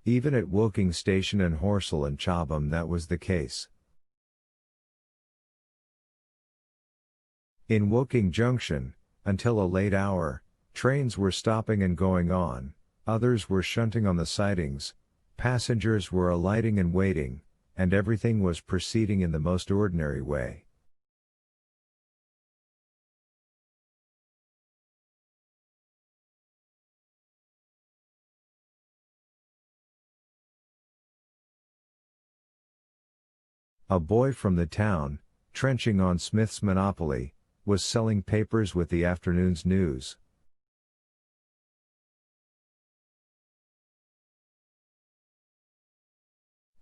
Even at Woking Station and Horsell and Chobham that was the case. In Woking Junction, until a late hour, trains were stopping and going on, others were shunting on the sidings, passengers were alighting and waiting, and everything was proceeding in the most ordinary way. A boy from the town, trenching on Smith's Monopoly, was selling papers with the afternoon's news.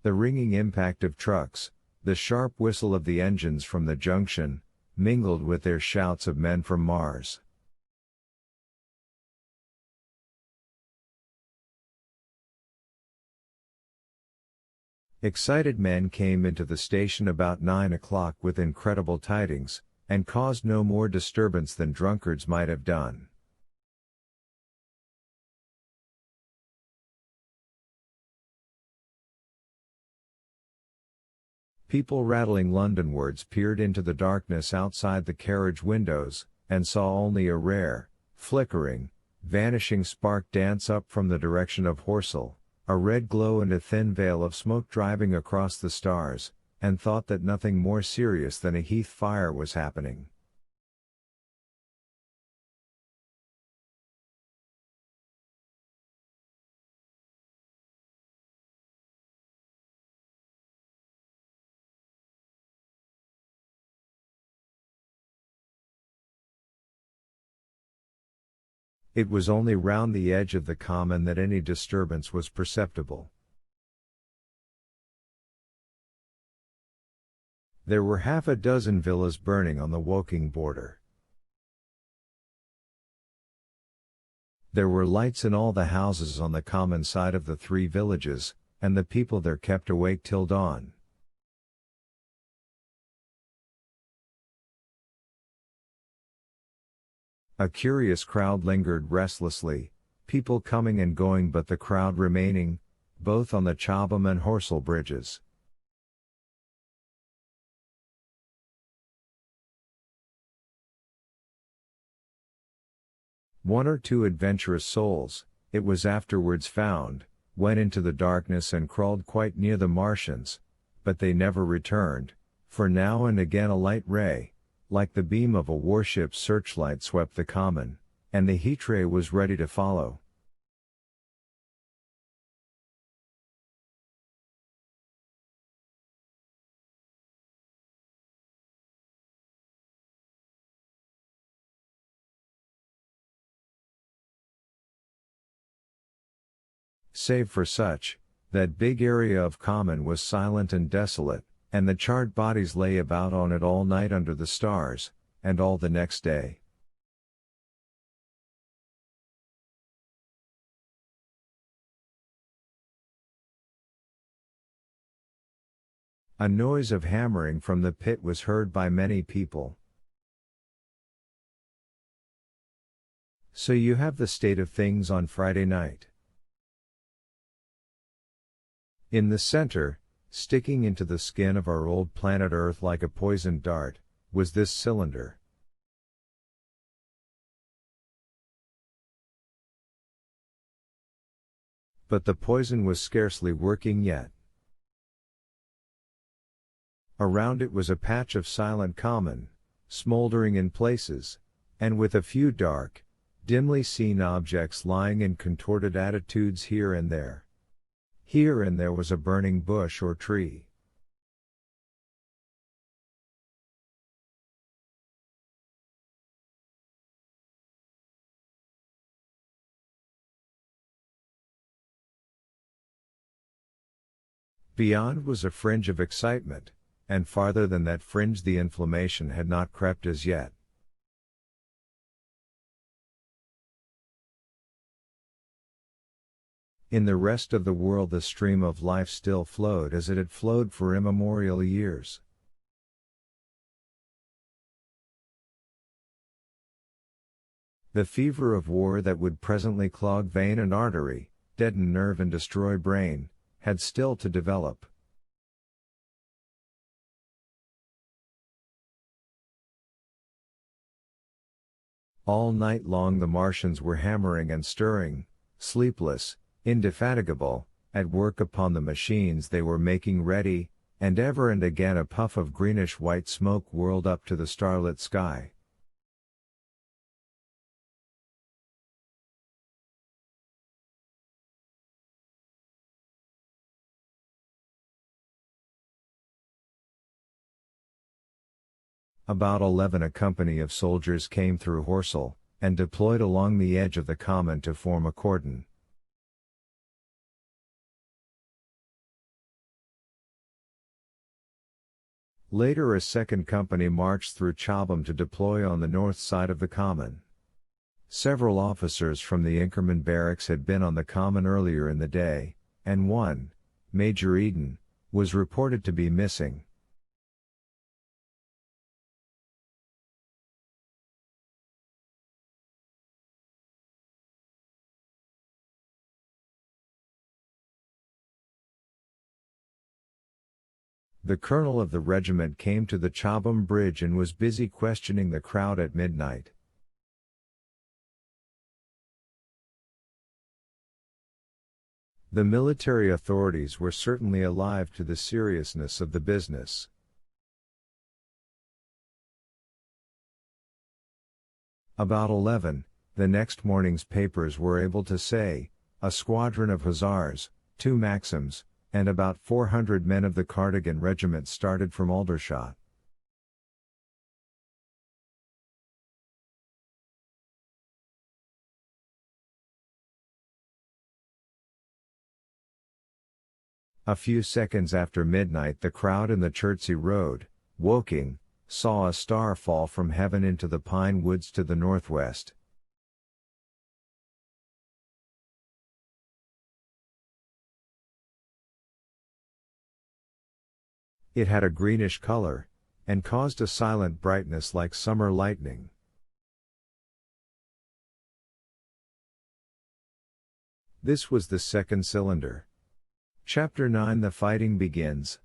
The ringing impact of trucks, the sharp whistle of the engines from the junction, mingled with their shouts of men from Mars. Excited men came into the station about 9 o'clock with incredible tidings, and caused no more disturbance than drunkards might have done. People rattling Londonwards peered into the darkness outside the carriage windows, and saw only a rare, flickering, vanishing spark dance up from the direction of Horsell, a red glow and a thin veil of smoke driving across the stars, and thought that nothing more serious than a heath fire was happening. It was only round the edge of the common that any disturbance was perceptible. There were half a dozen villas burning on the Woking border. There were lights in all the houses on the common side of the three villages, and the people there kept awake till dawn. A curious crowd lingered restlessly, people coming and going but the crowd remaining, both on the Chobham and Horsell bridges. One or two adventurous souls, it was afterwards found, went into the darkness and crawled quite near the Martians, but they never returned, for now and again a light ray, like the beam of a warship's searchlight, swept the common, and the heat ray was ready to follow. Save for such, that big area of common was silent and desolate, and the charred bodies lay about on it all night under the stars, and all the next day. A noise of hammering from the pit was heard by many people. So you have the state of things on Friday night. In the center, sticking into the skin of our old planet Earth like a poisoned dart, was this cylinder. But the poison was scarcely working yet. Around it was a patch of silent common, smoldering in places, and with a few dark, dimly seen objects lying in contorted attitudes here and there. Here and there was a burning bush or tree. Beyond was a fringe of excitement, and farther than that fringe the inflammation had not crept as yet. In the rest of the world the stream of life still flowed as it had flowed for immemorial years. The fever of war that would presently clog vein and artery, deaden nerve and destroy brain, had still to develop. All night long the Martians were hammering and stirring, sleepless, indefatigable, at work upon the machines they were making ready, and ever and again a puff of greenish-white smoke whirled up to the starlit sky. About 11 a company of soldiers came through Horsell, and deployed along the edge of the common to form a cordon. Later a second company marched through Chobham to deploy on the north side of the common. Several officers from the Inkerman barracks had been on the common earlier in the day, and one, Major Eden, was reported to be missing. The colonel of the regiment came to the Chobham Bridge and was busy questioning the crowd at midnight. The military authorities were certainly alive to the seriousness of the business. About 11, the next morning's papers were able to say, a squadron of hussars, 2 Maxims, and about 400 men of the Cardigan Regiment started from Aldershot. A few seconds after midnight the crowd in the Chertsey Road, Woking, saw a star fall from heaven into the pine woods to the northwest. It had a greenish color, and caused a silent brightness like summer lightning. This was the second cylinder. Chapter 9 The fighting begins.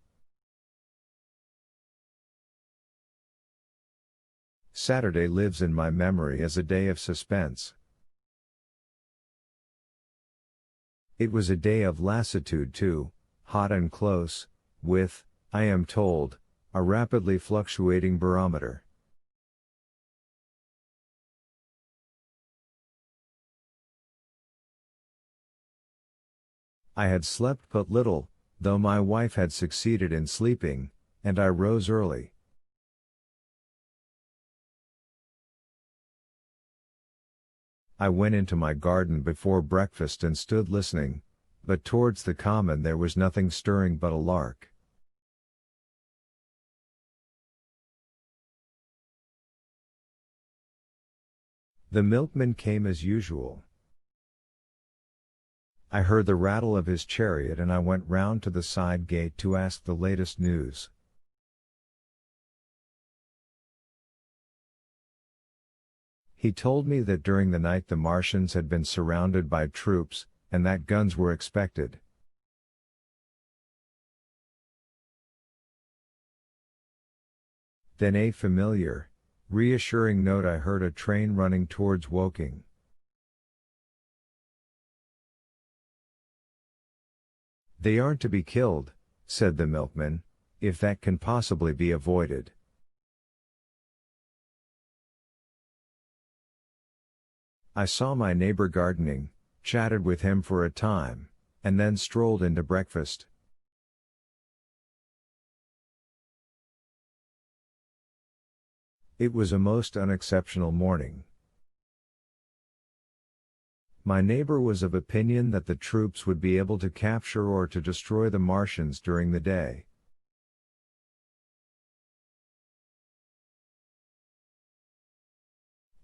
Saturday lives in my memory as a day of suspense. It was a day of lassitude too, hot and close, with, I am told, a rapidly fluctuating barometer. I had slept but little, though my wife had succeeded in sleeping, and I rose early. I went into my garden before breakfast and stood listening, but towards the common there was nothing stirring but a lark. The milkman came as usual. I heard the rattle of his chariot and I went round to the side gate to ask the latest news. He told me that during the night the Martians had been surrounded by troops, and that guns were expected. Then a familiar, reassuring note I heard a train running towards Woking. They aren't to be killed, said the milkman, if that can possibly be avoided. I saw my neighbor gardening, chatted with him for a time, and then strolled into breakfast. It was a most unexceptional morning. My neighbor was of opinion that the troops would be able to capture or to destroy the Martians during the day.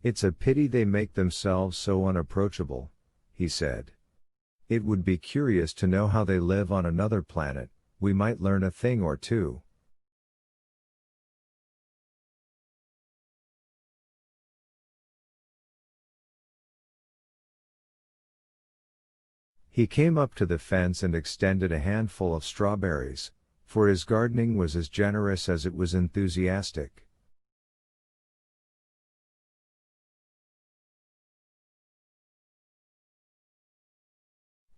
It's a pity they make themselves so unapproachable, he said. It would be curious to know how they live on another planet, we might learn a thing or two. He came up to the fence and extended a handful of strawberries, for his gardening was as generous as it was enthusiastic.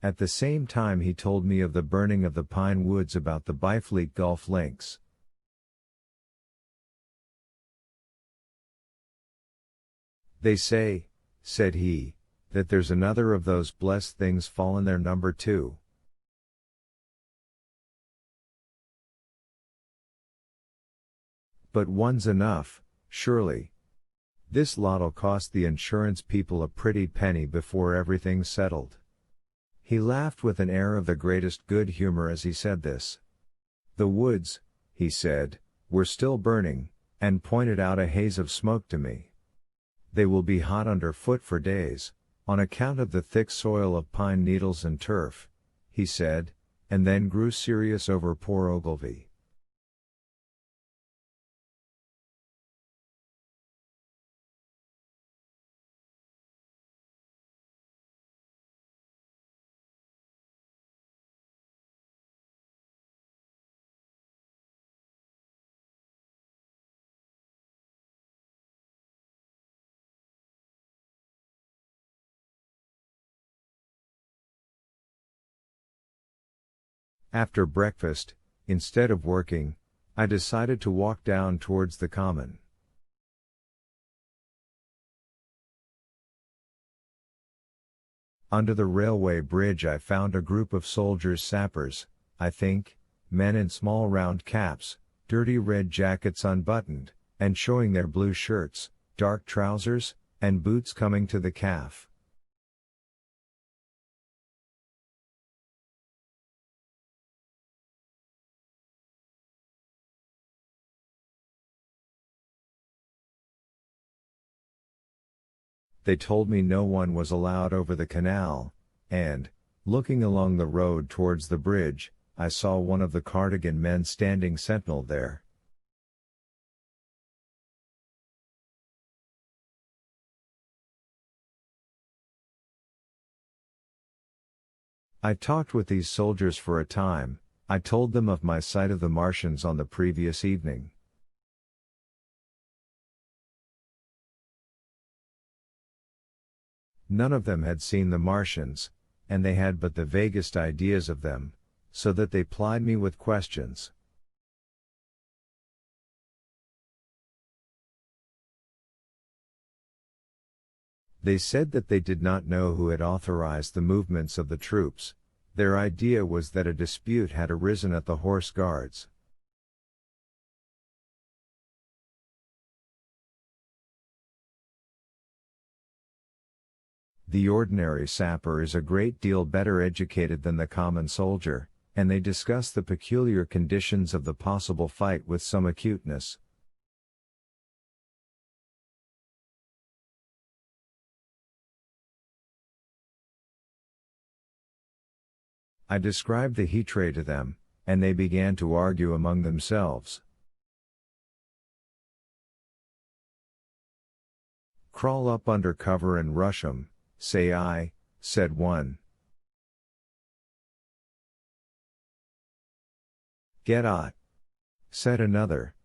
At the same time he told me of the burning of the pine woods about the Byfleet Gulf links. They say, said he, that there's another of those blessed things fallen there, number 2. But one's enough, surely. This lot'll cost the insurance people a pretty penny before everything's settled. He laughed with an air of the greatest good humor as he said this. The woods, he said, were still burning, and pointed out a haze of smoke to me. They will be hot underfoot for days, on account of the thick soil of pine needles and turf, he said, and then grew serious over poor Ogilvy. After breakfast, instead of working, I decided to walk down towards the common. Under the railway bridge I found a group of soldiers, sappers, I think, men in small round caps, dirty red jackets unbuttoned, and showing their blue shirts, dark trousers, and boots coming to the calf. They told me no one was allowed over the canal, and, looking along the road towards the bridge, I saw one of the Cardigan men standing sentinel there. I talked with these soldiers for a time. I told them of my sight of the Martians on the previous evening. None of them had seen the Martians, and they had but the vaguest ideas of them, so that they plied me with questions. They said that they did not know who had authorized the movements of the troops. Their idea was that a dispute had arisen at the Horse Guards. The ordinary sapper is a great deal better educated than the common soldier, and they discuss the peculiar conditions of the possible fight with some acuteness. I described the heat ray to them, and they began to argue among themselves. Crawl up under cover and rush 'em, say I, said one. Get out, said another.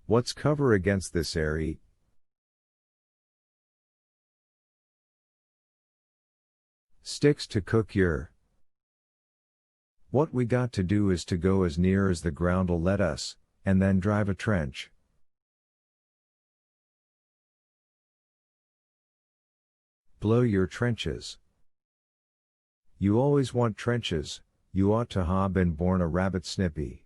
What's cover against this air heat? Sticks to cook your. What we got to do is to go as near as the ground'll let us, and then drive a trench. Blow your trenches. You always want trenches, you ought to ha been born a rabbit snippy.